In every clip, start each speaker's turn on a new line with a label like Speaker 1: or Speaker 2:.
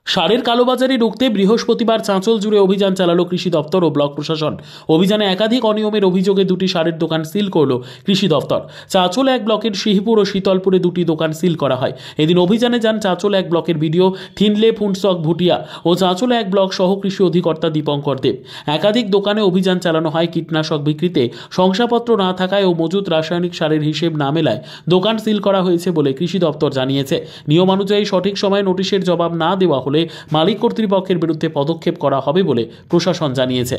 Speaker 1: সারের কালোবাজারি রুখতে বৃহস্পতিবার চাঁচল জুড়ে অভিযান চালালো কৃষি দপ্তর ও ব্লক প্রশাসন। অভিযানে একাধিক অনিয়মের অভিযোগে দুটি সারের দোকান সিল করল কৃষি দপ্তর। চাঁচল এক ব্লকের শিহিপুর ও শীতলপুরে দুটি দোকান সিল করা হয়। এদিন অভিযানে যান চাঁচল এক ব্লকের বিডিও থিনলে ফুনসক ভুটিয়া ও চাঁচল এক ব্লক সহ কৃষি অধিকর্তা দীপঙ্কর দেব। একাধিক দোকানে অভিযান চালানো হয়। কীটনাশক বিক্রিতে শংসাপত্র না থাকায় ও মজুত রাসায়নিক সারের হিসেব না মেলায় দোকান সিল করা হয়েছে বলে কৃষি দপ্তর জানিয়েছে। নিয়মানুযায়ী সঠিক সময়ে নোটিশের জবাব না দেওয়া হলে মালিক কর্তৃপক্ষের বিরুদ্ধে পদক্ষেপ করা হবে বলে প্রশাসন জানিয়েছে।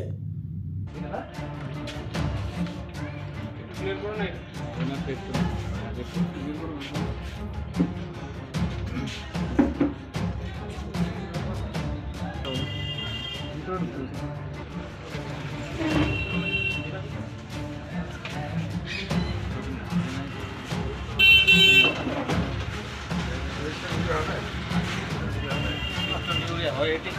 Speaker 2: হয় এটি